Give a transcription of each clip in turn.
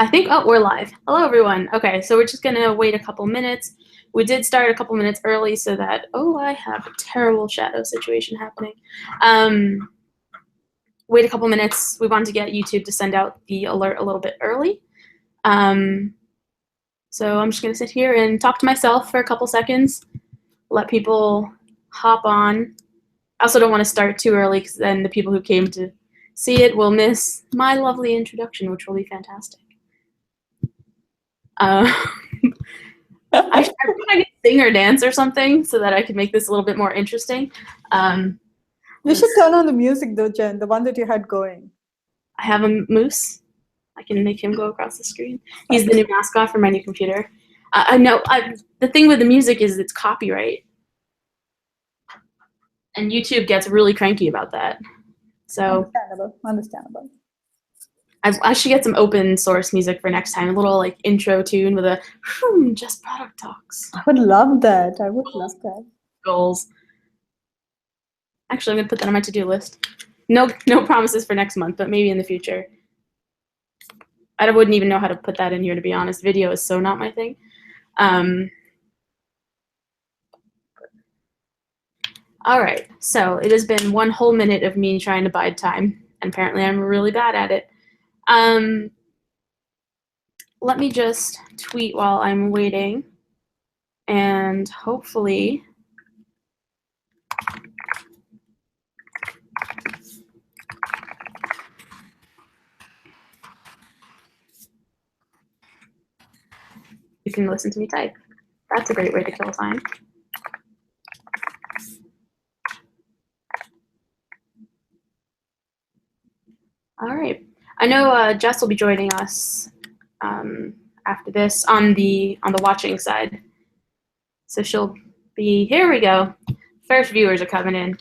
I think, oh, we're live. Hello, everyone. Okay, so we're just going to wait a couple minutes. We did start a couple minutes early so that, oh, I have a terrible shadow situation happening. Wait a couple minutes. We wanted to get YouTube to send out the alert a little bit early. So I'm just going to sit here and talk to myself for a couple seconds, let people hop on. I also don't want to start too early because then the people who came to see it will miss my lovely introduction, which will be fantastic. I should sing or dance or something so that I could make this a little bit more interesting. You should turn on the music though, Jen, the one that you had going. I have a moose. I can make him go across the screen. He's the new mascot for my new computer. I know. The thing with the music is it's copyright. And YouTube gets really cranky about that. So Understandable. I should get some open source music for next time. A little like intro tune with a just product talks. I would love that. Goals. Actually, I'm gonna put that on my to-do list. No promises for next month, but maybe in the future. I wouldn't even know how to put that in here, to be honest. Video is so not my thing. All right, so it has been 1 whole minute of me trying to bide time, and apparently I'm really bad at it. Let me just tweet while I'm waiting, and hopefully you can listen to me type. That's a great way to kill time. All right. I know Jess will be joining us after this on the watching side. So she'll be, here we go. First viewers are coming in.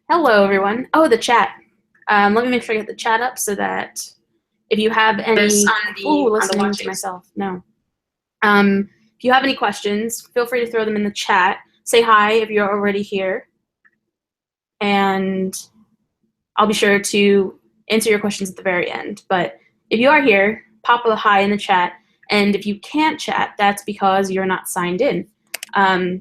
Hello, everyone. Oh, the chat. Let me make sure I get the chat up so that if you have any, listening to myself, no. If you have any questions, feel free to throw them in the chat. Say hi if you're already here. And I'll be sure to answer your questions at the very end. But if you are here, pop a hi in the chat. And if you can't chat, that's because you're not signed in.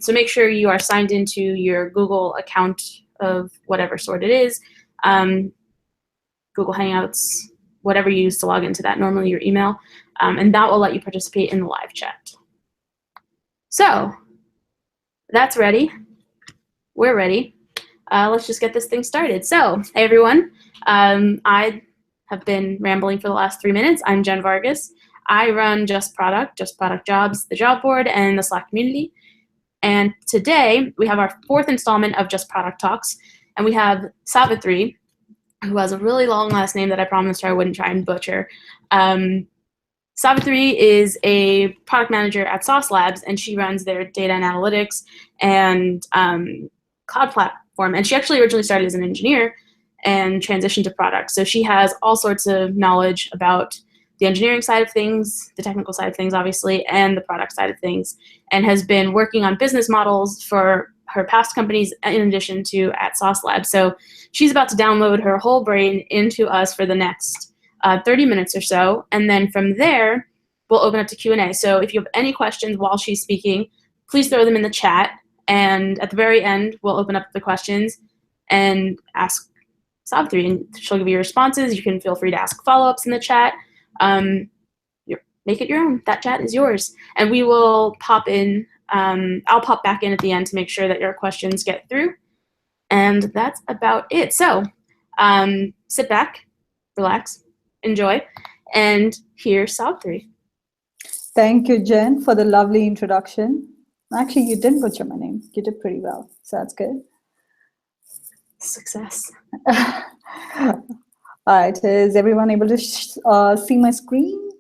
So make sure you are signed into your Google account of whatever sort it is. Google Hangouts, whatever you use to log into that, normally your email. And that will let you participate in the live chat. So that's ready. We're ready. Let's just get this thing started. So, hey everyone. I have been rambling for the last 3 minutes. I'm Jen Vargas. I run Just Product Jobs, the job board, and the Slack community. And today we have our 4th installment of Just Product Talks. And we have Savvithri, who has a really long last name that I promised her I wouldn't try and butcher. Savvithri is a product manager at Sauce Labs, and she runs their data and analytics and cloud platform. And she actually originally started as an engineer and transitioned to product. So she has all sorts of knowledge about the engineering side of things, the technical side of things, obviously, and the product side of things, and has been working on business models for her past companies in addition to at Sauce Labs. So she's about to download her whole brain into us for the next 30 minutes or so. And then from there, we'll open up to Q&A. So if you have any questions while she's speaking, please throw them in the chat. And at the very end, we'll open up the questions and ask Savvithri, and she'll give you responses. You can feel free to ask follow-ups in the chat. Make it your own. That chat is yours. And we will pop in. I'll pop back in at the end to make sure that your questions get through. And that's about it. So sit back, relax, enjoy, and hear Savvithri. Thank you, Jen, for the lovely introduction. Actually, you didn't butcher my name. You did pretty well, so that's good. Success. All right, is everyone able to see my screen?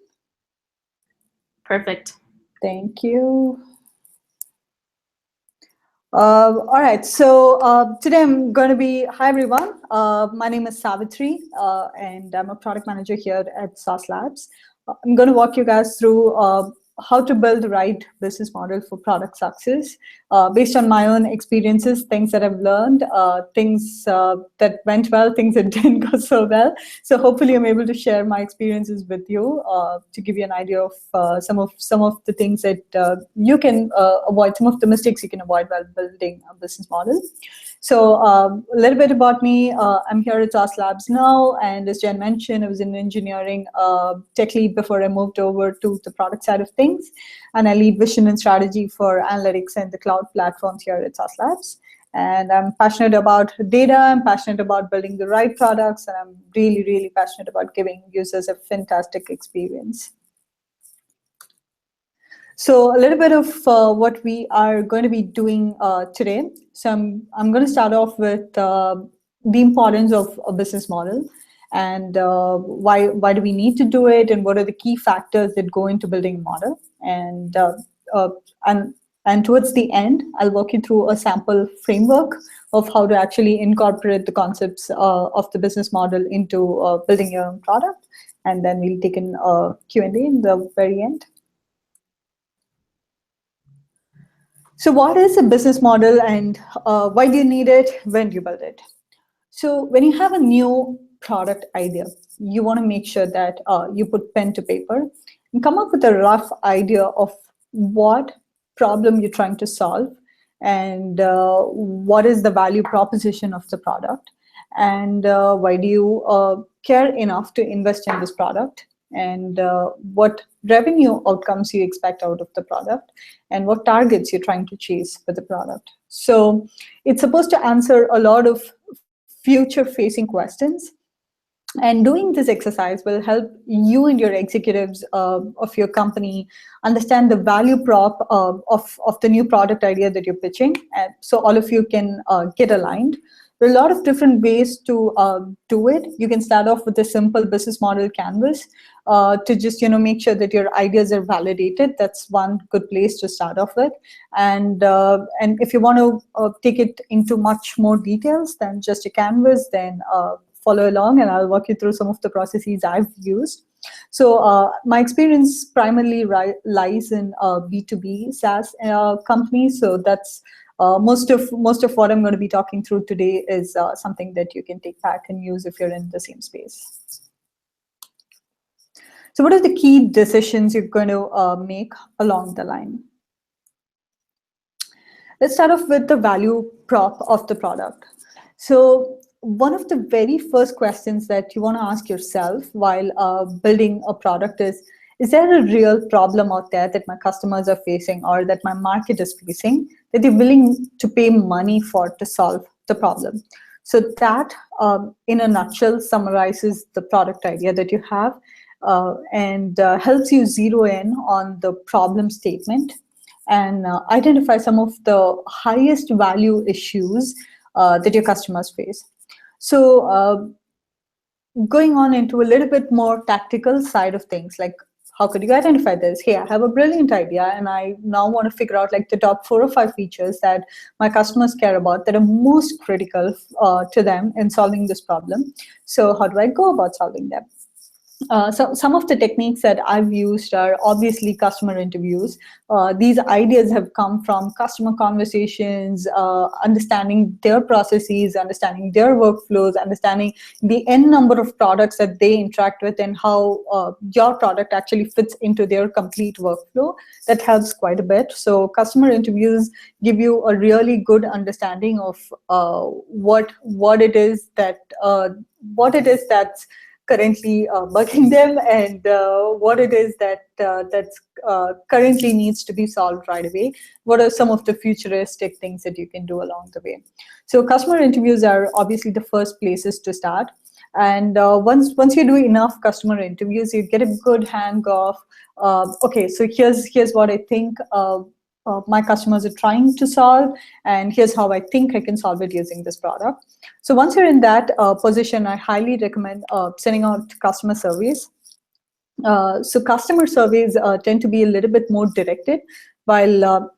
Perfect. Thank you. All right, so today I'm going to be, hi everyone, my name is Savvithri, and I'm a product manager here at Sauce Labs. I'm going to walk you guys through how to build the right business model for product success. Based on my own experiences, things that I've learned, things that went well, things that didn't go so well. So hopefully I'm able to share my experiences with you to give you an idea of some of the things that you can avoid, some of the mistakes you can avoid while building a business model. So a little bit about me. I'm here at SaaS Labs now, and as Jen mentioned, I was in engineering tech lead before I moved over to the product side of things, and I lead vision and strategy for analytics and the cloud platforms here at SaaS Labs. And I'm passionate about data, I'm passionate about building the right products, and I'm really, really passionate about giving users a fantastic experience. So a little bit of what we are going to be doing today. So I'm going to start off with the importance of a business model, and why do we need to do it, and what are the key factors that go into building a model. And towards the end, I'll walk you through a sample framework of how to actually incorporate the concepts of the business model into building your own product. And then we'll take in a Q&A in the very end. So what is a business model, and why do you need it? When do you build it? So when you have a new product idea, you want to make sure that you put pen to paper and come up with a rough idea of what problem you're trying to solve, and what is the value proposition of the product, and why do you care enough to invest in this product, and what revenue outcomes you expect out of the product, and what targets you're trying to chase with the product. So it's supposed to answer a lot of future-facing questions. And doing this exercise will help you and your executives of your company understand the value prop of the new product idea that you're pitching. And so all of you can get aligned. There are a lot of different ways to do it. You can start off with a simple business model canvas to just make sure that your ideas are validated. That's one good place to start off with. And if you want to take it into much more details than just a canvas, then follow along, and I'll walk you through some of the processes I've used. So my experience primarily lies in B2B SaaS companies. So that's most of what I'm going to be talking through today is something that you can take back and use if you're in the same space. So what are the key decisions you're going to make along the line? Let's start off with the value prop of the product. So one of the very first questions that you want to ask yourself while building a product is there a real problem out there that my customers are facing or that my market is facing that they're willing to pay money for to solve the problem? So that, in a nutshell, summarizes the product idea that you have and helps you zero in on the problem statement and identify some of the highest value issues that your customers face. So going on into a little bit more tactical side of things, like how could you identify this? Hey, I have a brilliant idea and I now want to figure out like the top 4 or 5 features that my customers care about that are most critical to them in solving this problem. So how do I go about solving them? So some of the techniques that I've used are obviously customer interviews. These ideas have come from customer conversations, understanding their processes, understanding their workflows, understanding the N number of products that they interact with and how your product actually fits into their complete workflow. That helps quite a bit. So customer interviews give you a really good understanding of what it is that's currently bugging them, and what it is that's currently needs to be solved right away. What are some of the futuristic things that you can do along the way? So customer interviews are obviously the first places to start. And once you do enough customer interviews, you get a good hang of, okay, so here's what I think my customers are trying to solve, and here's how I think I can solve it using this product. So once you're in that position, I highly recommend sending out customer surveys. So customer surveys tend to be a little bit more directed, while the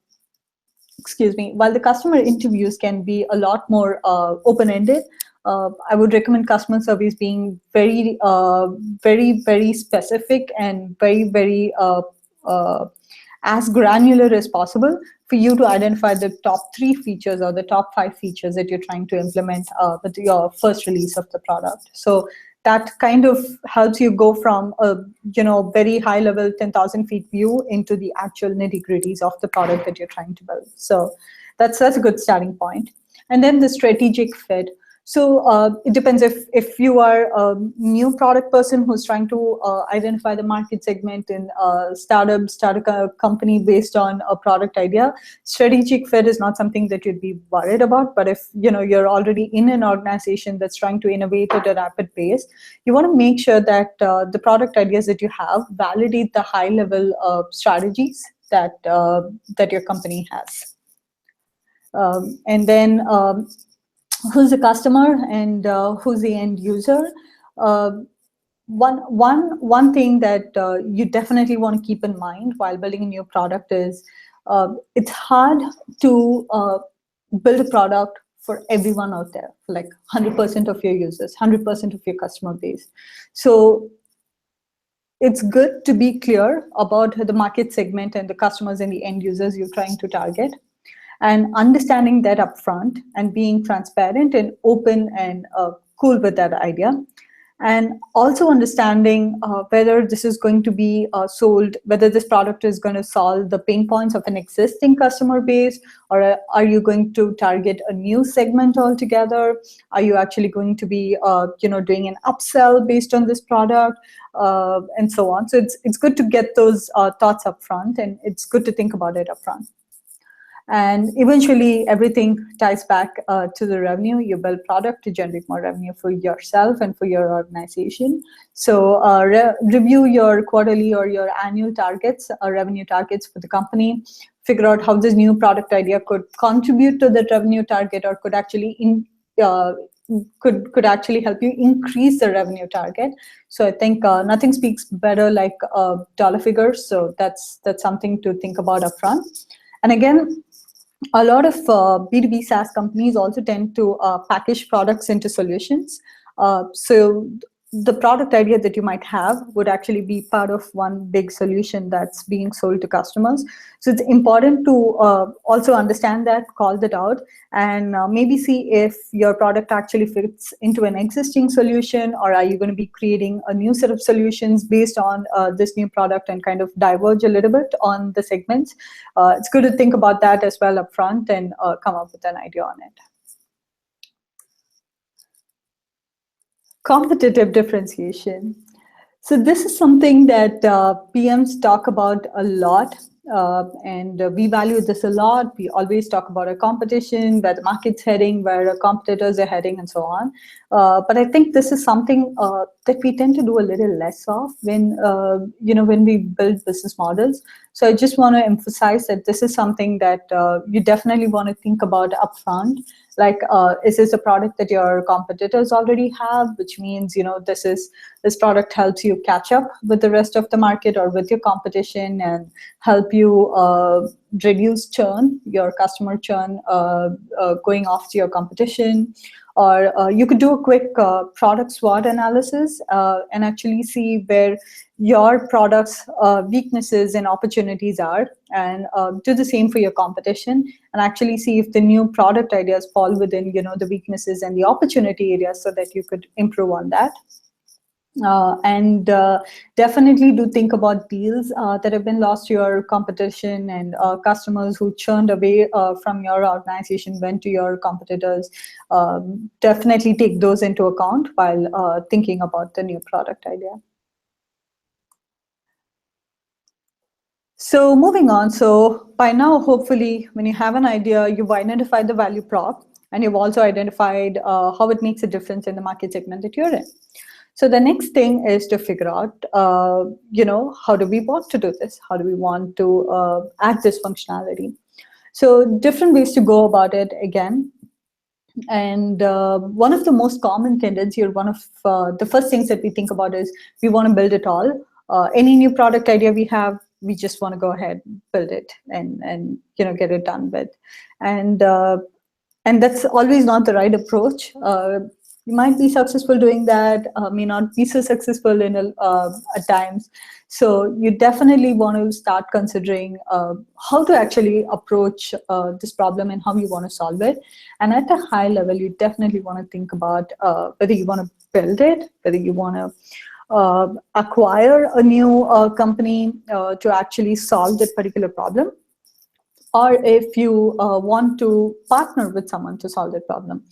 customer interviews can be a lot more open-ended. I would recommend customer surveys being very, very specific and very, very as granular as possible for you to identify the top 3 features or the top 5 features that you're trying to implement with your first release of the product. So that kind of helps you go from a very high level 10,000 feet view into the actual nitty gritties of the product that you're trying to build. So that's a good starting point. And then the strategic fit. So it depends if you are a new product person who's trying to identify the market segment and start a company based on a product idea. Strategic fit is not something that you'd be worried about. But if you're already in an organization that's trying to innovate at a rapid pace, you want to make sure that the product ideas that you have validate the high level strategies that your company has. And then who's the customer and who's the end user. One thing that you definitely want to keep in mind while building a new product is it's hard to build a product for everyone out there, like 100% of your users, 100% of your customer base. So it's good to be clear about the market segment and the customers and the end users you're trying to target, and understanding that upfront and being transparent and open and cool with that idea. And also understanding whether this is going to be sold, whether this product is going to solve the pain points of an existing customer base, or are you going to target a new segment altogether? Are you actually going to be doing an upsell based on this product, and so on. So it's good to get those thoughts up front, and it's good to think about it up front. And eventually, everything ties back to the revenue. You build product to generate more revenue for yourself and for your organization. So review your quarterly or your annual targets, revenue targets for the company. Figure out how this new product idea could contribute to that revenue target, or could actually could actually help you increase the revenue target. So I think nothing speaks better like dollar figures. So that's something to think about upfront. And again, a lot of B2B SaaS companies also tend to package products into solutions. So the product idea that you might have would actually be part of one big solution that's being sold to customers. So it's important to also understand that, call that out, and maybe see if your product actually fits into an existing solution, or are you going to be creating a new set of solutions based on this new product, and kind of diverge a little bit on the segments. It's good to think about that as well up front and come up with an idea on it. Competitive differentiation. So this is something that PMs talk about a lot, and we value this a lot. We always talk about our competition, where the market's heading, where our competitors are heading, and so on. But I think this is something that we tend to do a little less of when we build business models. So I just want to emphasize that this is something that you definitely want to think about upfront. Like, is this a product that your competitors already have, which means, this product helps you catch up with the rest of the market or with your competition, and help you reduce churn, your customer churn, going off to your competition. Or you could do a quick product SWOT analysis and actually see where your product's weaknesses and opportunities are, and do the same for your competition, and actually see if the new product ideas fall within the weaknesses and the opportunity areas, so that you could improve on that. And definitely do think about deals that have been lost to your competition, and customers who churned away from your organization, went to your competitors. Definitely take those into account while thinking about the new product idea. So moving on, so by now, hopefully, when you have an idea, you've identified the value prop, and you've also identified how it makes a difference in the market segment that you're in. So the next thing is to figure out, how do we want to do this? How do we want to add this functionality? So different ways to go about it again. And one of the most common tendency, or one of the first things that we think about, is we want to build it all. Any new product idea we have, we just want to go ahead, build it, and get it done with. And that's always not the right approach. You might be successful doing that, may not be so successful at times. So you definitely want to start considering how to actually approach this problem and how you want to solve it. And at a high level, you definitely want to think about whether you want to build it, whether you want to acquire a new company to actually solve that particular problem, or if you want to partner with someone to solve that problem.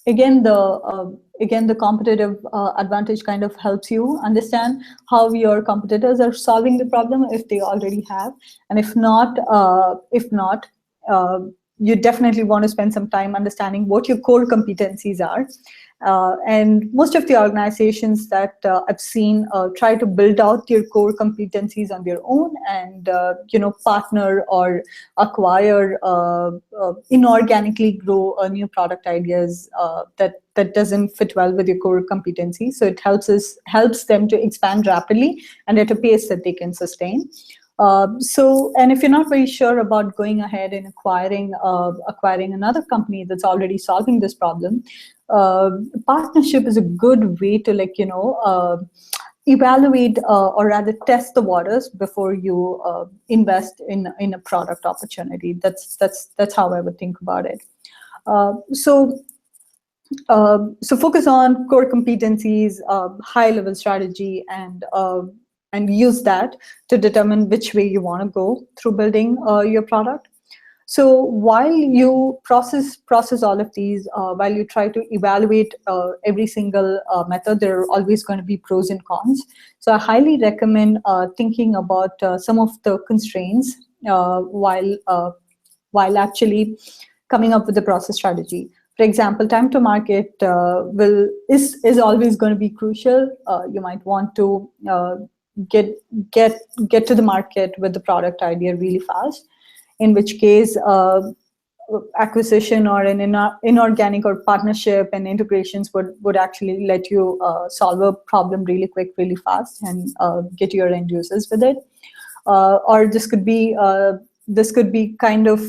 Again, the competitive advantage kind of helps you understand how your competitors are solving the problem, if they already have, and if not, uh, you definitely want to spend some time understanding what your core competencies are. And most of the organizations that I've seen try to build out their core competencies on their own, and partner or acquire inorganically grow new product ideas that doesn't fit well with your core competency. So it helps them to expand rapidly and at a pace that they can sustain. And if you're not very sure about going ahead and acquiring another company that's already solving this problem, partnership is a good way to evaluate or rather test the waters before you invest in a product opportunity. That's how I would think about it. So focus on core competencies, high level strategy, and use that to determine which way you want to go through building your product. So while you process all of these, while you try to evaluate every single method, there are always going to be pros and cons. So I highly recommend thinking about some of the constraints while actually coming up with the process strategy. For example, time to market is always going to be crucial. You might want to get to the market with the product idea really fast, in which case acquisition or an inorganic or partnership and integrations would actually let you solve a problem really quick, really fast, and get your end users with it. Or this could be kind of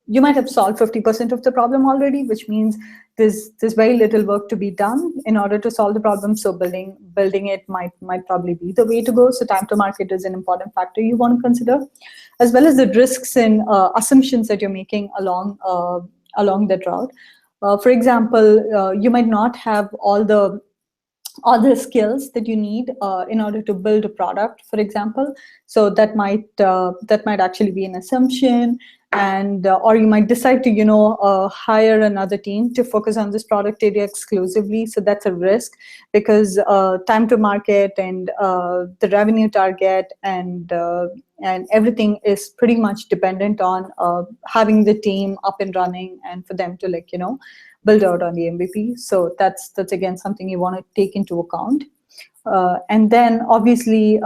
you might have solved 50% of the problem already, which means there's very little work to be done in order to solve the problem. So building it might probably be the way to go. So time to market is an important factor you want to consider, as well as the risks and assumptions that you're making along that route. For example, you might not have all the skills that you need in order to build a product, for example. So that might actually be an assumption, and or you might decide to hire another team to focus on this product area exclusively. So that's a risk, because time to market and the revenue target and everything is pretty much dependent on having the team up and running and for them to build out on the MVP. So that's again something you want to take into account. And then obviously,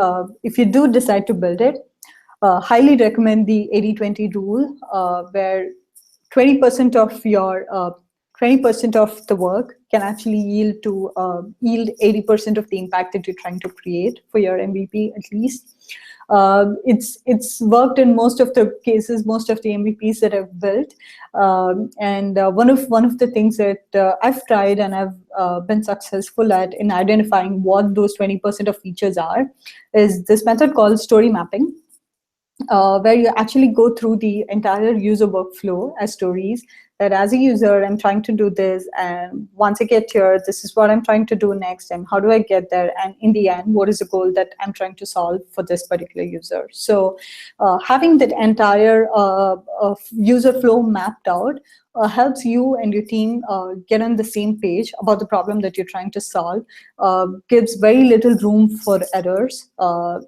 if you do decide to build it, highly recommend the 80-20 rule, where 20% of your 20% of the work can actually yield 80% of the impact that you're trying to create for your MVP, at least. It's worked in most of the cases, most of the MVPs that I've built, and one of the things that I've tried and I've been successful at in identifying what those 20% of features are is this method called story mapping, where you actually go through the entire user workflow as stories. That as a user, I'm trying to do this, and once I get here, this is what I'm trying to do next, and how do I get there? And in the end, what is the goal that I'm trying to solve for this particular user? So having that entire user flow mapped out helps you and your team get on the same page about the problem that you're trying to solve, gives very little room for errors,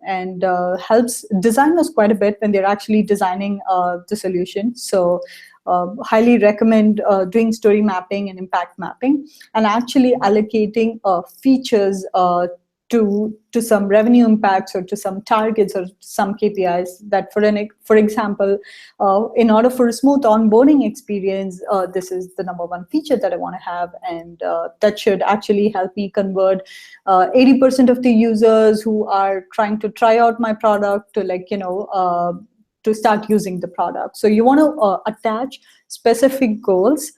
and helps designers quite a bit when they're actually designing the solution. So highly recommend doing story mapping and impact mapping, and actually allocating features to some revenue impacts or to some targets or some KPIs. That for example, in order for a smooth onboarding experience, this is the number one feature that I want to have, and that should actually help me convert 80% of the users who are trying to try out my product to to start using the product. So you want to attach specific goals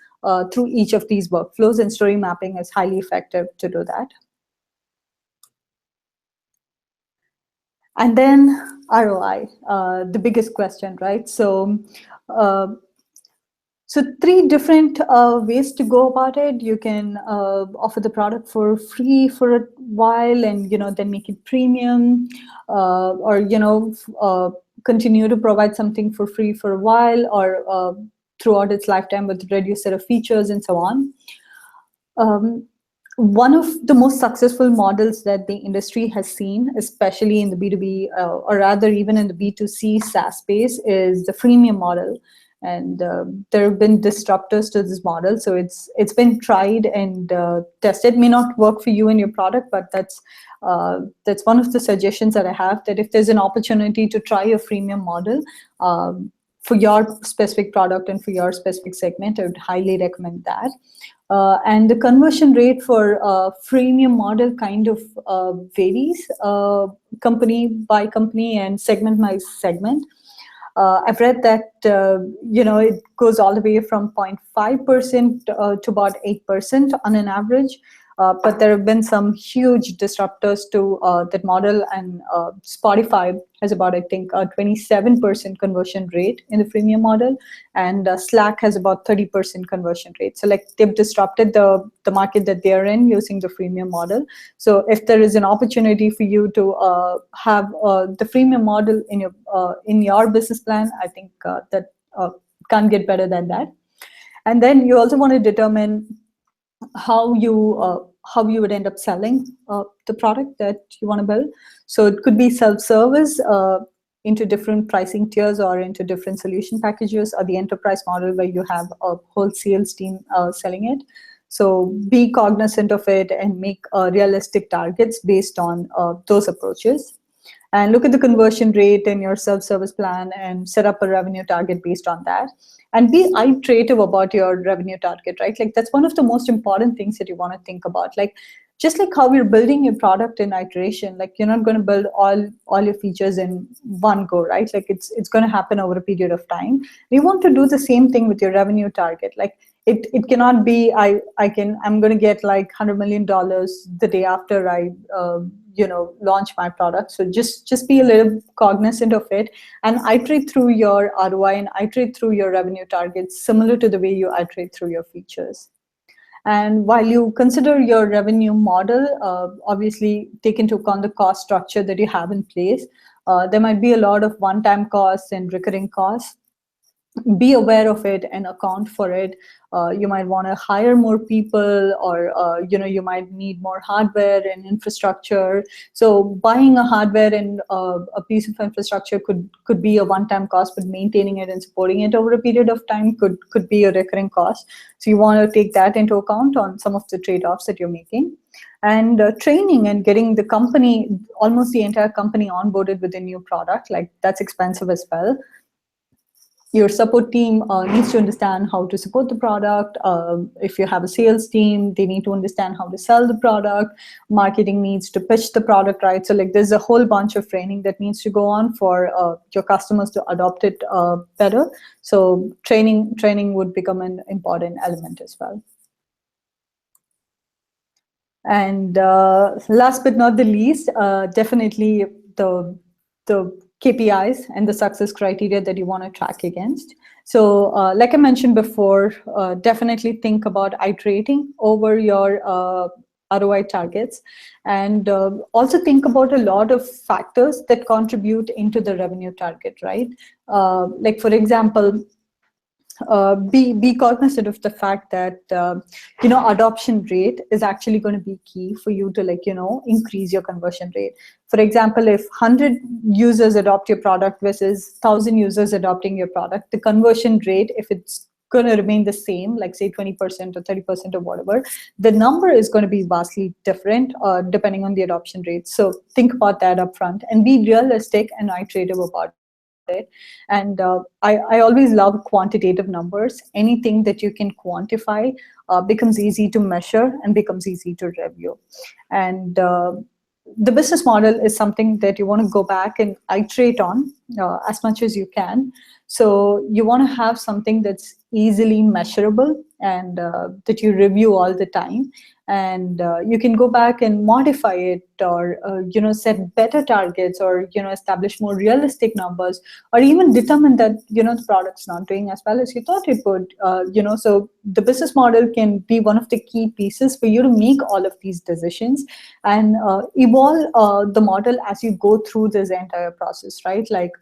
through each of these workflows, and story mapping is highly effective to do that. And then ROI, the biggest question, right? So three different ways to go about it. You can offer the product for free for a while, and then make it premium, or continue to provide something for free for a while, or throughout its lifetime with a reduced set of features and so on. One of the most successful models that the industry has seen, especially in the B2B, or rather even in the B2C SaaS space, is the freemium model. And there have been disruptors to this model. So it's been tried and tested. May not work for you and your product, but that's one of the suggestions that I have, that if there's an opportunity to try a freemium model for your specific product and for your specific segment, I would highly recommend that. And the conversion rate for freemium model kind of varies company by company and segment by segment. I've read that it goes all the way from 0.5% to about 8% on an average. But there have been some huge disruptors to that model, and Spotify has about, I think, a 27% conversion rate in the freemium model, and Slack has about 30% conversion rate. So like, they've disrupted the market that they're in using the freemium model. So if there is an opportunity for you to have the freemium model in your business plan, I think that can't get better than that. And then you also want to determine how you would end up selling the product that you want to build. So it could be self-service into different pricing tiers, or into different solution packages, or the enterprise model where you have a whole sales team selling it. So be cognizant of it and make realistic targets based on those approaches. And look at the conversion rate in your self-service plan and set up a revenue target based on that. And be iterative about your revenue target, right? Like, that's one of the most important things that you want to think about. Like, just like how you're building your product in iteration, like, you're not going to build all your features in one go, right? Like, it's going to happen over a period of time. We want to do the same thing with your revenue target. Like, it cannot be I'm going to get like $100 million the day after I launch my product. So just be a little cognizant of it, and iterate through your ROI and iterate through your revenue targets, similar to the way you iterate through your features. And while you consider your revenue model, obviously take into account the cost structure that you have in place. There might be a lot of one-time costs and recurring costs. Be aware of it and account for it. You might want to hire more people, or you might need more hardware and infrastructure. So buying a hardware and a piece of infrastructure could be a one-time cost, but maintaining it and supporting it over a period of time could be a recurring cost. So you want to take that into account on some of the trade-offs that you're making. And training and getting the company, almost the entire company, onboarded with a new product, like, that's expensive as well. Your support team needs to understand how to support the product. If you have a sales team, they need to understand how to sell the product. Marketing needs to pitch the product, right? So like, there's a whole bunch of training that needs to go on for your customers to adopt it better. So training would become an important element as well. And last but not the least, definitely the KPIs and the success criteria that you want to track against. So like I mentioned before, definitely think about iterating over your ROI targets, and also think about a lot of factors that contribute into the revenue target, right? Like, for example, be cognizant of the fact that adoption rate is actually going to be key for you to increase your conversion rate. For example, if 100 users adopt your product versus 1,000 users adopting your product, the conversion rate, if it's going to remain the same, like say 20% or 30% or whatever, the number is going to be vastly different depending on the adoption rate. So think about that upfront and be realistic and iterative about it. And I always love quantitative numbers. Anything that you can quantify becomes easy to measure and becomes easy to review. And the business model is something that you want to go back and iterate on as much as you can. So you want to have something that's easily measurable and that you review all the time. And you can go back and modify it, or set better targets, or establish more realistic numbers, or even determine that the product's not doing as well as you thought it would. So the business model can be one of the key pieces for you to make all of these decisions and evolve the model as you go through this entire process, right? Like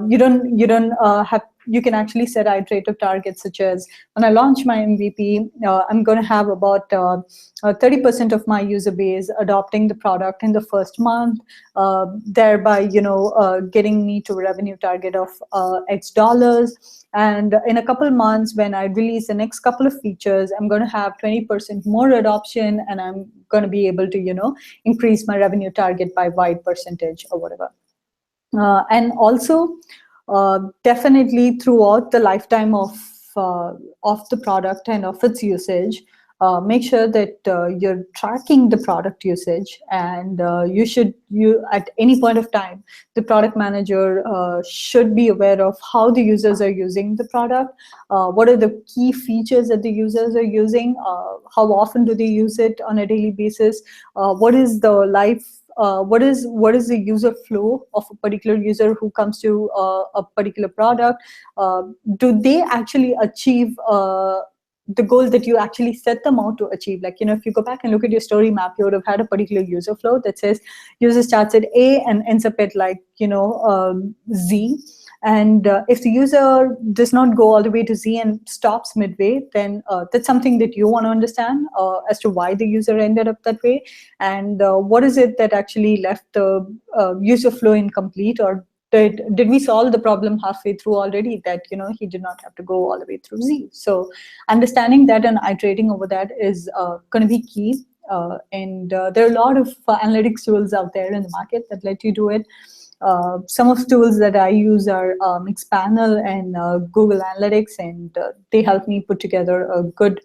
you don't have you can actually set iterative targets, such as when I launch my MVP, I'm going to have about 30% of my user base adopting the product in the first month, thereby getting me to a revenue target of X dollars. And in a couple of months, when I release the next couple of features, I'm going to have 20% more adoption, and I'm going to be able to increase my revenue target by Y percentage or whatever. And also, definitely throughout the lifetime of the product and of its usage, make sure that you're tracking the product usage, and you at any point of time, the product manager should be aware of how the users are using the product, what are the key features that the users are using, how often do they use it on a daily basis, what is the what is the user flow of a particular user who comes to a particular product. Do they actually achieve the goal that you actually set them out to achieve? Like, if you go back and look at your story map, you would have had a particular user flow that says user starts at A and ends up at Z. And if the user does not go all the way to Z and stops midway, then that's something that you want to understand as to why the user ended up that way. And what is it that actually left the user flow incomplete, or did we solve the problem halfway through already, that he did not have to go all the way through Z? So understanding that and iterating over that is going to be key. And there are a lot of analytics tools out there in the market that let you do it. Some of the tools that I use are Mixpanel and Google Analytics, and they help me put together a good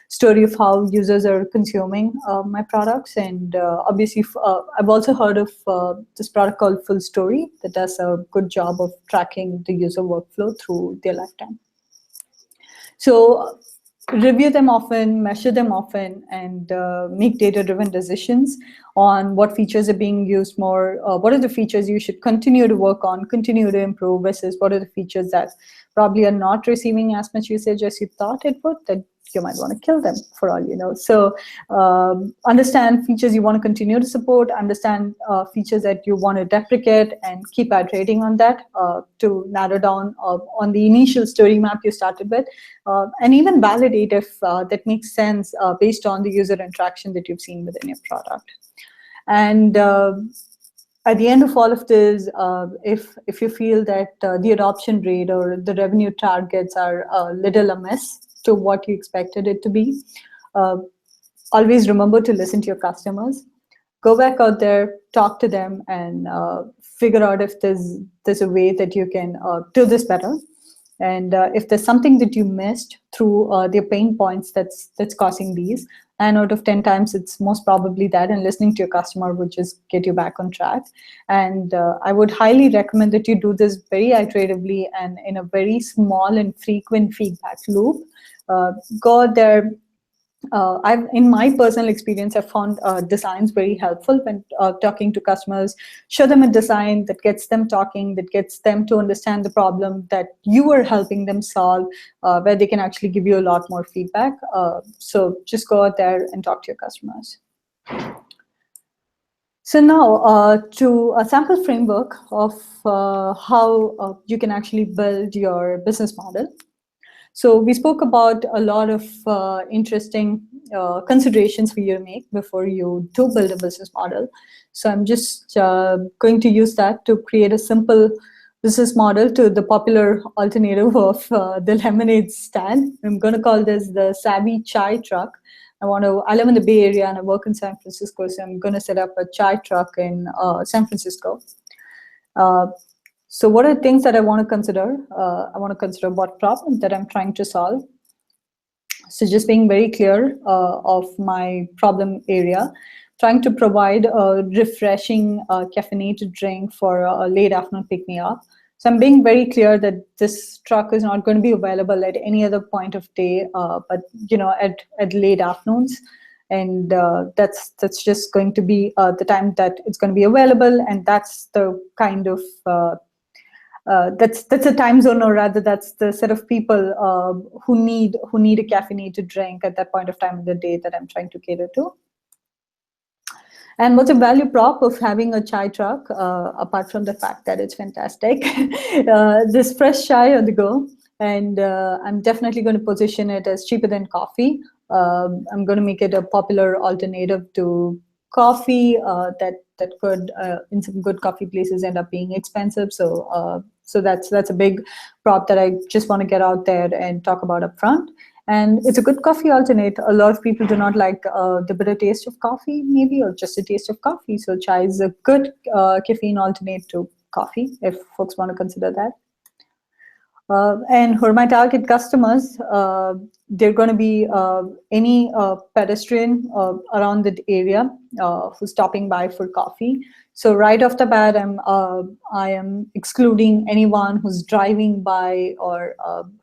story of how users are consuming my products. And obviously, I've also heard of this product called Full Story that does a good job of tracking the user workflow through their lifetime. So review them often, measure them often, and make data-driven decisions on what features are being used more, what are the features you should continue to work on, continue to improve, versus what are the features that probably are not receiving as much usage as you thought it would, that you might want to kill them for all you know. So understand features you want to continue to support, understand features that you want to deprecate, and keep iterating on that to narrow down on the initial story map you started with, and even validate if that makes sense based on the user interaction that you've seen within your product. And at the end of all of this, if you feel that the adoption rate or the revenue targets are a little amiss to what you expected it to be, always remember to listen to your customers. Go back out there, talk to them, and figure out if there's a way that you can do this better. And if there's something that you missed through their pain points that's causing these, 9 out of 10 times it's most probably that, and listening to your customer would just get you back on track. And I would highly recommend that you do this very iteratively and in a very small and frequent feedback loop. Go out there. In my personal experience, I've found designs very helpful when talking to customers. Show them a design that gets them talking, that gets them to understand the problem that you are helping them solve, where they can actually give you a lot more feedback. So just go out there and talk to your customers. So now to a sample framework of how you can actually build your business model. So we spoke about a lot of interesting considerations for you to make before you do build a business model. So I'm just going to use that to create a simple business model to the popular alternative of the lemonade stand. I'm going to call this the Savvy Chai Truck. I live in the Bay Area and I work in San Francisco, so I'm going to set up a chai truck in San Francisco. So what are things that I want to consider? I want to consider what problem that I'm trying to solve. So just being very clear of my problem area. trying to provide a refreshing caffeinated drink for a late afternoon pick-me-up. So I'm being very clear that this truck is not going to be available at any other point of day, but at late afternoons, and that's just going to be the time that it's going to be available, and that's the kind of that's a time zone, or rather, that's the set of people who need a caffeinated drink at that point of time in the day that I'm trying to cater to. And what's a value prop of having a chai truck, apart from the fact that it's fantastic? This fresh chai on the go, and I'm definitely going to position it as cheaper than coffee. I'm going to make it a popular alternative to coffee that could, in some good coffee places, end up being expensive. So that's a big prop that I just want to get out there and talk about up front. And it's a good coffee alternate. A lot of people do not like the bitter taste of coffee, maybe, or just the taste of coffee. So chai is a good caffeine alternate to coffee, if folks want to consider that. And for my target customers, they're going to be any pedestrian around the area who's stopping by for coffee. So right off the bat, I am excluding anyone who's driving by or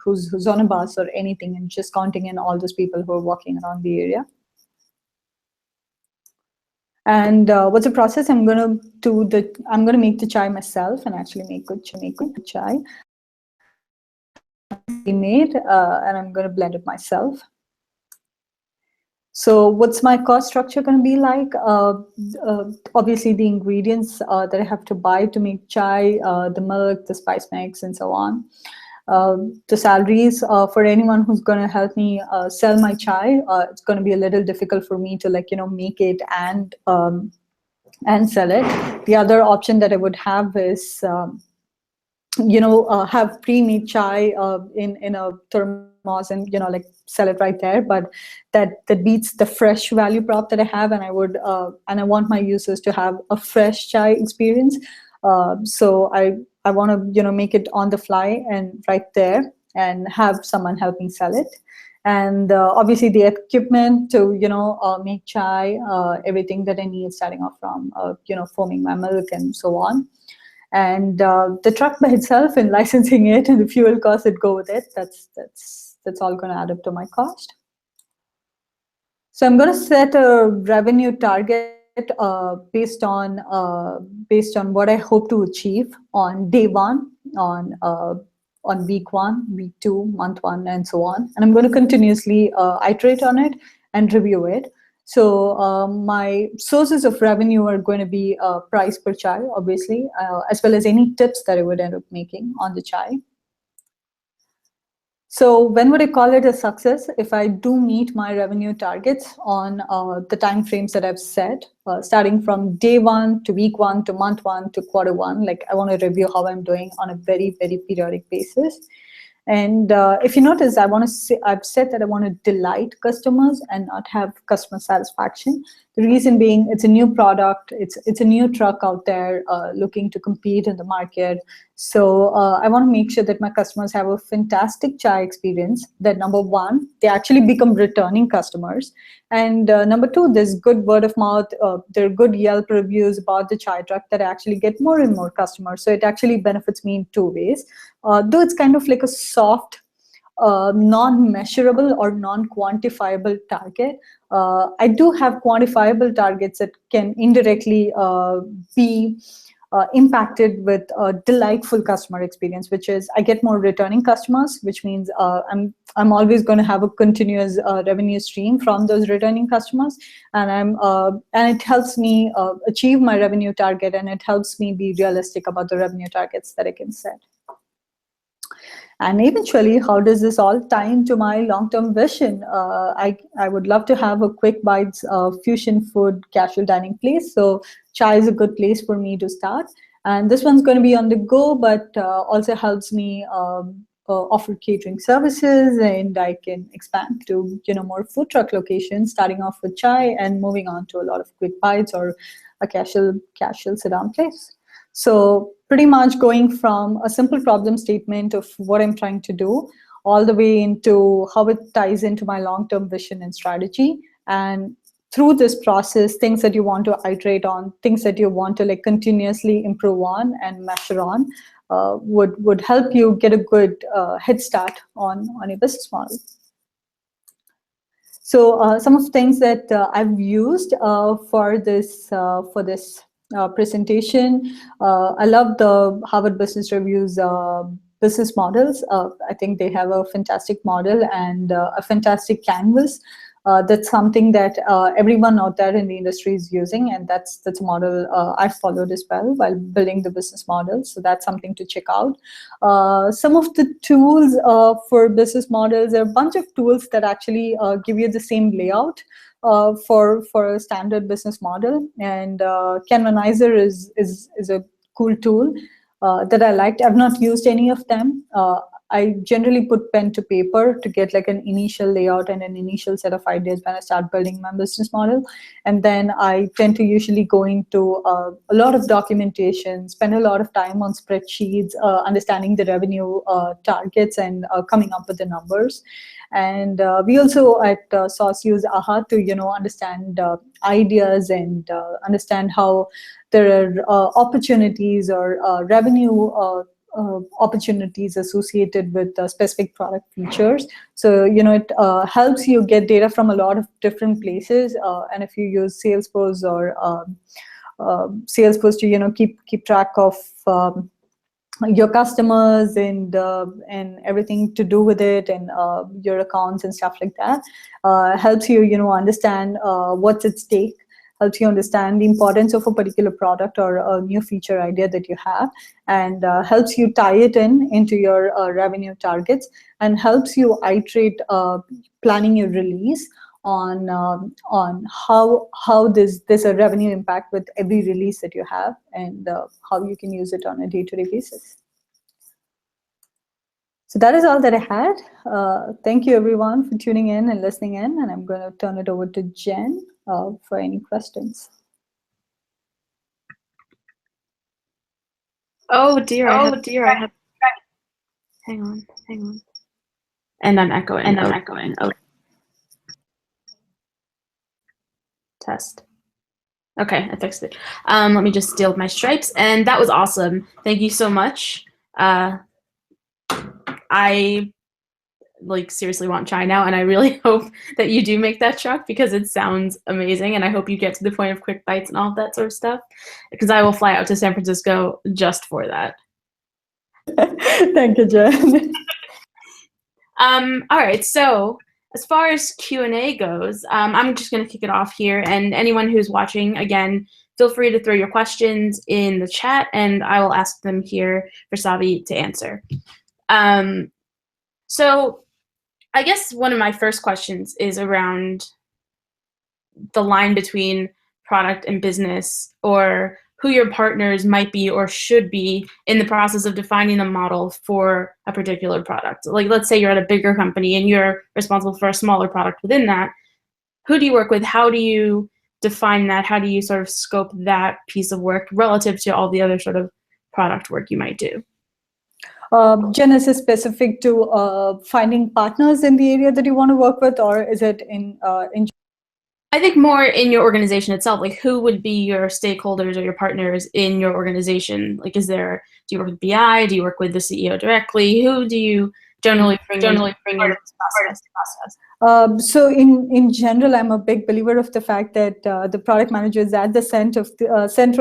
who's on a bus or anything, and just counting in all those people who are walking around the area. And what's the process? I'm going to make the chai myself and actually make good chai. Made, and I'm going to blend it myself. So what's my cost structure going to be like? Obviously, the ingredients that I have to buy to make chai, the milk, the spice mix, and so on. The salaries for anyone who's going to help me sell my chai, it's going to be a little difficult for me to make it and sell it. The other option that I would have is have pre-made chai in a thermos and sell it right there. But that beats the fresh value prop that I have, and I want my users to have a fresh chai experience. So I want to make it on the fly and right there, and have someone help me sell it. And obviously the equipment to make chai, everything that I need, starting off from foaming my milk and so on. And the truck by itself and licensing it and the fuel costs that go with it, that's all going to add up to my cost. So I'm going to set a revenue target based on what I hope to achieve on day one, on week one, week two, month one, and so on. And I'm going to continuously iterate on it and review it. So my sources of revenue are going to be price per chai, obviously, as well as any tips that I would end up making on the chai. So when would I call it a success? If I do meet my revenue targets on the time frames that I've set, starting from day one to week one to month one to quarter one. I want to review how I'm doing on a very, very periodic basis. And if you notice, I've said that I want to delight customers and not have customer satisfaction. The reason being, it's a new product, it's a new truck out there looking to compete in the market. So I want to make sure that my customers have a fantastic chai experience. That number one, they actually become returning customers. And number two, there's good word of mouth. There are good Yelp reviews about the chai truck that actually get more and more customers. So it actually benefits me in two ways. Though it's kind of like a soft, non-measurable or non-quantifiable target, I do have quantifiable targets that can indirectly be impacted with a delightful customer experience, which is I get more returning customers, which means I'm always going to have a continuous revenue stream from those returning customers, and it helps me achieve my revenue target, and it helps me be realistic about the revenue targets that I can set. And eventually, how does this all tie into my long-term vision? I would love to have a quick bites fusion food casual dining place. So chai is a good place for me to start. And this one's going to be on the go, but also helps me offer catering services, and I can expand to more food truck locations, starting off with chai and moving on to a lot of quick bites or a casual sit-down place. So pretty much going from a simple problem statement of what I'm trying to do all the way into how it ties into my long-term vision and strategy. And through this process, things that you want to iterate on, things that you want to like continuously improve on and measure on, would help you get a good head start on your business model. So some of the things that I've used for this presentation, I love the Harvard Business Review's business models. I think they have a fantastic model and a fantastic canvas. That's something that everyone out there in the industry is using, and that's a model I followed as well while building the business model. So that's something to check out. Some of the tools for business models, there are a bunch of tools that actually give you the same layout for a standard business model, and Canvanizer is a cool tool that I liked. I've not used any of them. I generally put pen to paper to get like an initial layout and an initial set of ideas when I start building my business model. And then I tend to usually go into a lot of documentation, spend a lot of time on spreadsheets, understanding the revenue targets and coming up with the numbers. And we also at Sauce use AHA to understand ideas and understand how there are opportunities or revenue opportunities associated with specific product features. So it helps you get data from a lot of different places. And if you use Salesforce or Salesforce to keep track of your customers and everything to do with it, and your accounts and stuff like that, helps you understand what's at stake, helps you understand the importance of a particular product or a new feature idea that you have, and helps you tie it into your revenue targets, and helps you iterate planning your release on how there's a revenue impact with every release that you have, and how you can use it on a day-to-day basis. So that is all that I had. Thank you everyone for tuning in and listening in, and I'm going to turn it over to Jen for any questions. Oh dear, I have. Hang on. And I'm echoing. Oh. Test. Okay, I fixed it. Let me just deal with my stripes, and that was awesome. Thank you so much. I seriously want chai now, and I really hope that you do make that truck because it sounds amazing, and I hope you get to the point of quick bites and all of that sort of stuff, because I will fly out to San Francisco just for that. Thank you, Jen. All right, so as far as Q&A goes, I'm just going to kick it off here, and anyone who's watching, again, feel free to throw your questions in the chat, and I will ask them here for Savi to answer. So I guess one of my first questions is around the line between product and business, or who your partners might be or should be in the process of defining a model for a particular product. Like, let's say you're at a bigger company and you're responsible for a smaller product within that. Who do you work with? How do you define that? How do you sort of scope that piece of work relative to all the other sort of product work you might do? Jen, is it specific to finding partners in the area that you want to work with, or is it in I think more in your organization itself. Like, who would be your stakeholders or your partners in your organization? Like, do you work with BI? Do you work with the CEO directly? Who do you generally bring in this process? So in general, I'm a big believer of the fact that the product manager is at the center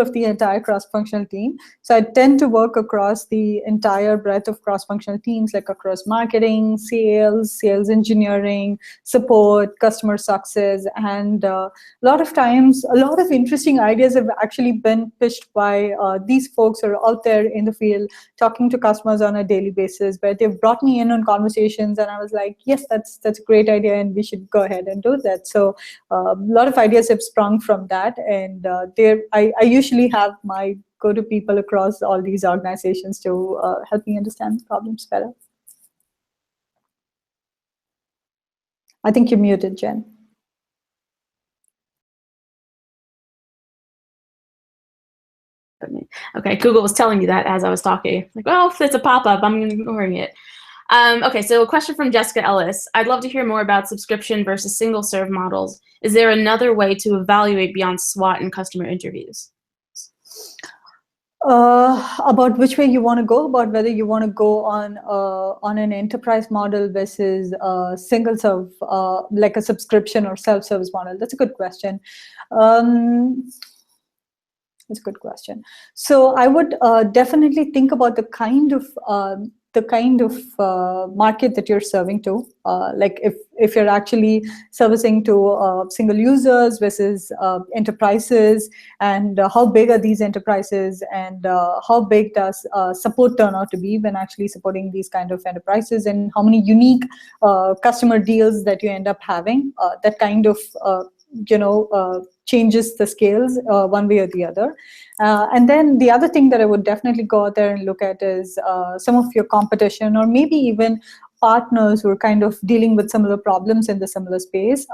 of the entire cross-functional team. So I tend to work across the entire breadth of cross-functional teams, like across marketing, sales engineering, support, customer success, and a lot of times, a lot of interesting ideas have actually been pitched by these folks who are out there in the field talking to customers on a daily basis, where they've brought me in on conversations, and I was like, yes, that's a great idea, and we should go ahead and do that. So a lot of ideas have sprung from that, and I usually have my go-to people across all these organizations to help me understand the problems better. I think you're muted, Jen. Okay, Google was telling me that as I was talking. Like, well, if it's a pop-up, I'm ignoring it. Okay, so a question from Jessica Ellis. I'd love to hear more about subscription versus single serve models. Is there another way to evaluate beyond SWOT and customer interviews? About which way you want to go, about whether you want to go on an enterprise model versus single serve, like a subscription or self-service model. That's a good question. That's a good question. So I would definitely think about the kind of market that you're serving to. Like if you're actually servicing to single users versus enterprises, and how big are these enterprises, and how big does support turn out to be when actually supporting these kind of enterprises, and how many unique customer deals that you end up having. That kind of changes the scales one way or the other. And then the other thing that I would definitely go out there and look at is some of your competition, or maybe even partners who are kind of dealing with similar problems in the similar space.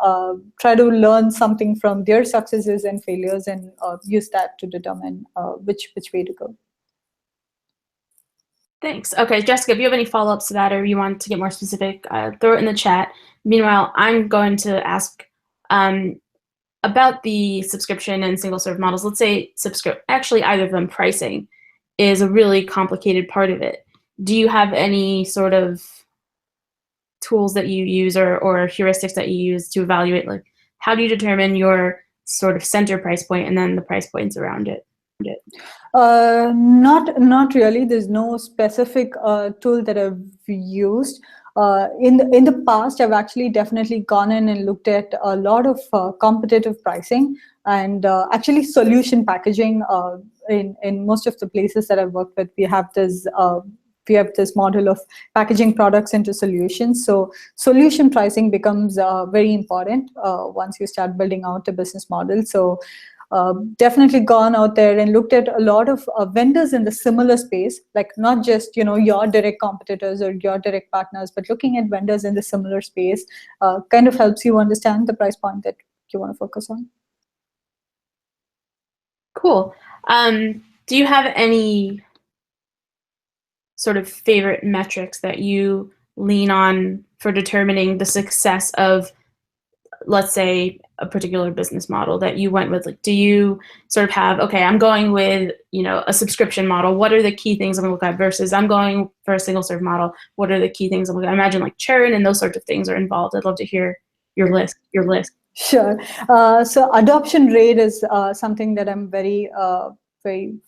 Try to learn something from their successes and failures, and use that to determine which way to go. Thanks. Okay, Jessica, if you have any follow-ups to that, or you want to get more specific, throw it in the chat. Meanwhile, I'm going to ask about the subscription and single serve models. Let's say actually either of them, pricing is a really complicated part of it. Do you have any sort of tools that you use, or heuristics that you use to evaluate, like, how do you determine your sort of center price point and then the price points around it? Not really. There's no specific tool that I've used. In the past, I've actually definitely gone in and looked at a lot of competitive pricing, and actually solution packaging. In most of the places that I've worked with, we have this model of packaging products into solutions. So solution pricing becomes very important once you start building out a business model. So definitely gone out there and looked at a lot of vendors in the similar space, like not just your direct competitors or your direct partners, but looking at vendors in the similar space kind of helps you understand the price point that you want to focus on. Cool. Do you have any sort of favorite metrics that you lean on for determining the success of, let's say, a particular business model that you went with? Like, do you sort of have, okay, I'm going with, a subscription model. What are the key things I'm going to look at versus I'm going for a single serve model? What are the key things I'm looking at? I imagine like churn and those sorts of things are involved. I'd love to hear your list. Sure. So adoption rate is something that I'm very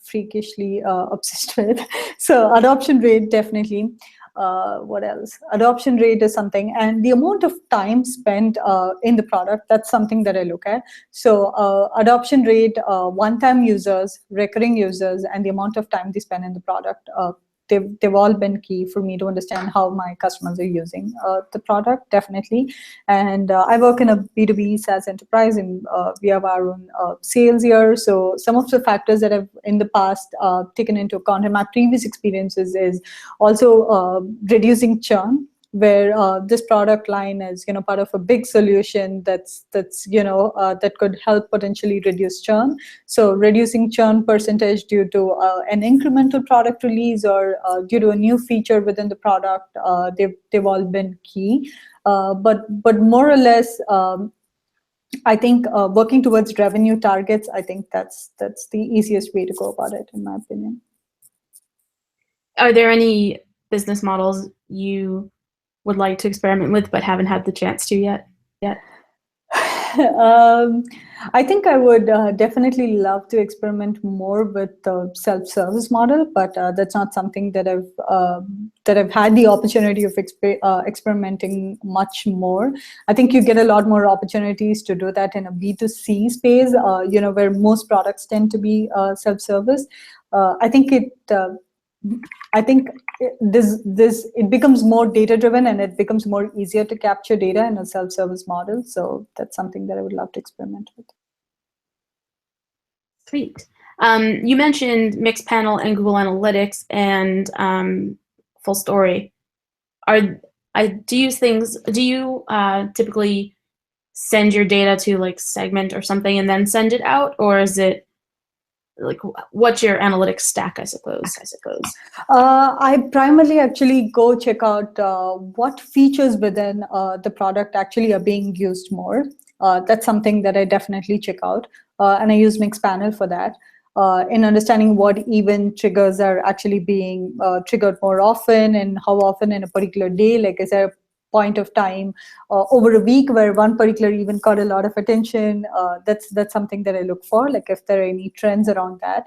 freakishly obsessed with. So adoption rate, definitely. What else? Adoption rate is something, and the amount of time spent in the product, that's something that I look at. So adoption rate, one-time users, recurring users, and the amount of time they spend in the product, they've all been key for me to understand how my customers are using the product, definitely. And I work in a B2B SaaS enterprise, and we have our own sales here. So some of the factors that I've in the past taken into account in my previous experiences is also reducing churn, where this product line is part of a big solution that's that could help potentially reduce churn. So reducing churn percentage due to an incremental product release, or due to a new feature within the product, they've all been key. But more or less, I think working towards revenue targets, I think that's the easiest way to go about it, in my opinion. Are there any business models you would like to experiment with but haven't had the chance to yet? I think I would definitely love to experiment more with the self-service model, but that's not something that I've had the opportunity of experimenting much more. I think you get a lot more opportunities to do that in a B2C space, where most products tend to be self-service. I think it becomes more data driven, and it becomes more easier to capture data in a self-service model. So that's something that I would love to experiment with. Sweet. You mentioned Mixpanel and Google Analytics and Full Story. Do you typically send your data to like Segment or something and then send it out, or is it like what's your analytics stack, I suppose? I primarily actually go check out what features within the product actually are being used more. That's something that I definitely check out. And I use Mixpanel for that. In understanding what event triggers are actually being triggered more often and how often in a particular day. Like, is there a point of time over a week where one particular event got a lot of attention? That's something that I look for, like if there are any trends around that.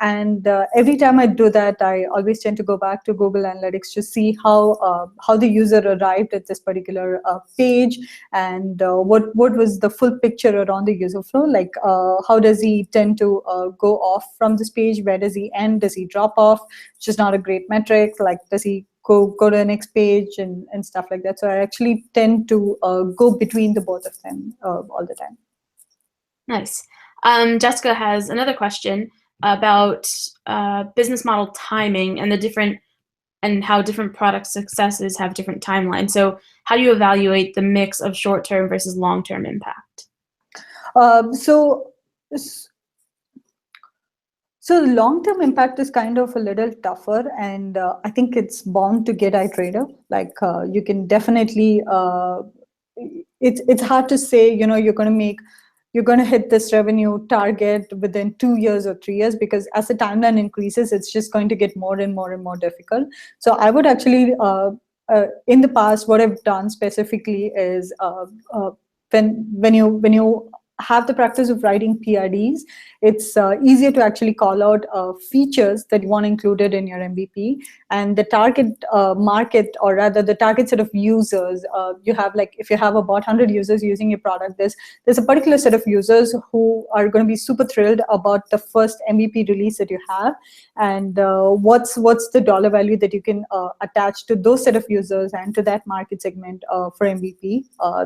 And every time I do that, I always tend to go back to Google Analytics to see how the user arrived at this particular page, and what was the full picture around the user flow. Like, how does he tend to go off from this page? Where does he end? Does he drop off? Which is not a great metric. Like, does he go to the next page and stuff like that? So I actually tend to go between the both of them all the time. Nice. Jessica has another question about business model timing and how different product successes have different timelines. So how do you evaluate the mix of short-term versus long-term impact? So the long-term impact is kind of a little tougher, and I think it's bound to get iterative. Like, you can definitely, it's hard to say, you're going to hit this revenue target within 2 years or 3 years, because as the timeline increases, it's just going to get more and more and more difficult. So I would actually, in the past, what I've done specifically is when you have the practice of writing PRDs, it's easier to actually call out features that you want included in your MVP, and the target market, or rather the target set of users. You have, like, if you have about 100 users using your product, there's a particular set of users who are going to be super thrilled about the first MVP release that you have, and what's the dollar value that you can attach to those set of users and to that market segment for MVP.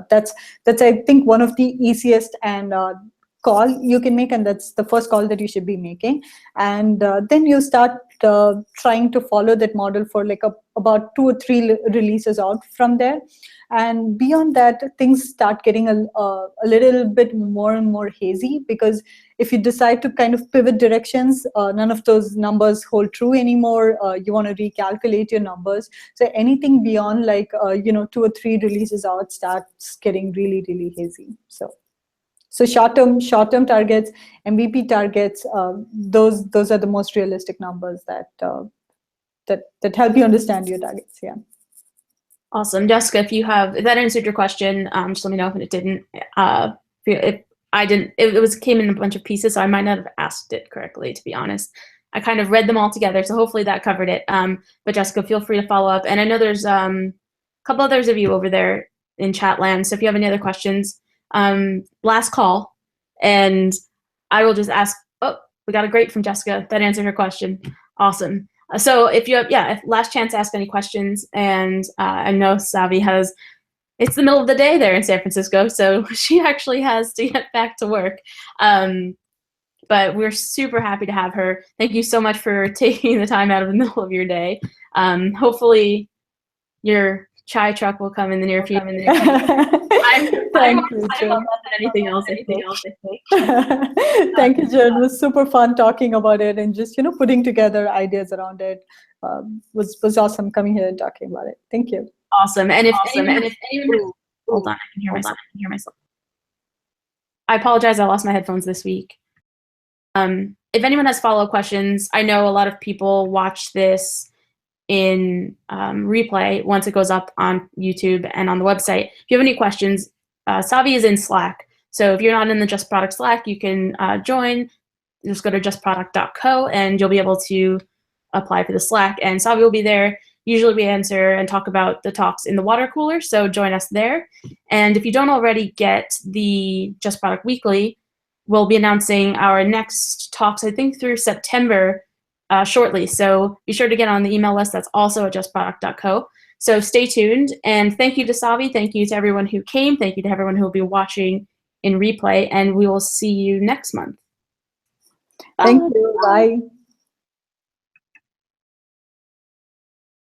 That's I think one of the easiest and call you can make, and that's the first call that you should be making. And then you start trying to follow that model for like about 2 or 3 releases out from there. And beyond that, things start getting a little bit more and more hazy, because if you decide to kind of pivot directions, none of those numbers hold true anymore. You want to recalculate your numbers. So anything beyond like 2 or 3 releases out starts getting really, really hazy. So short-term targets, MVP targets, those are the most realistic numbers that help you understand your targets. Yeah. Awesome, Jessica. If that answered your question, just let me know if it didn't. If I didn't, it came in a bunch of pieces, so I might not have asked it correctly, to be honest. I kind of read them all together, so hopefully that covered it. But Jessica, feel free to follow up. And I know there's a couple others of you over there in chat land, so if you have any other questions, last call, and I will just ask. Oh, we got a great from Jessica that answered her question. Awesome. So if you have, last chance to ask any questions. And I know Savi it's the middle of the day there in San Francisco, so she actually has to get back to work. But we're super happy to have her. Thank you so much for taking the time out of the middle of your day. Hopefully your chai truck will come in the near future. Thank you, Jen. Anything else, I think. Thank you, Jen. It was super fun talking about it, and just putting together ideas around it was awesome coming here and talking about it. Thank you. Awesome. And if anyone, hold on, I can hear myself. I apologize, I lost my headphones this week. If anyone has follow-up questions, I know a lot of people watch this in replay once it goes up on YouTube and on the website. If you have any questions, Savi is in Slack. So if you're not in the Just Product Slack, you can join. Just go to justproduct.co and you'll be able to apply for the Slack. And Savi will be there. Usually we answer and talk about the talks in the water cooler, so join us there. And if you don't already get the Just Product Weekly, we'll be announcing our next talks, I think, through September shortly. So be sure to get on the email list. That's also at justproduct.co. So stay tuned. And thank you to Savi. Thank you to everyone who came. Thank you to everyone who will be watching in replay. And we will see you next month. Thank you. Bye.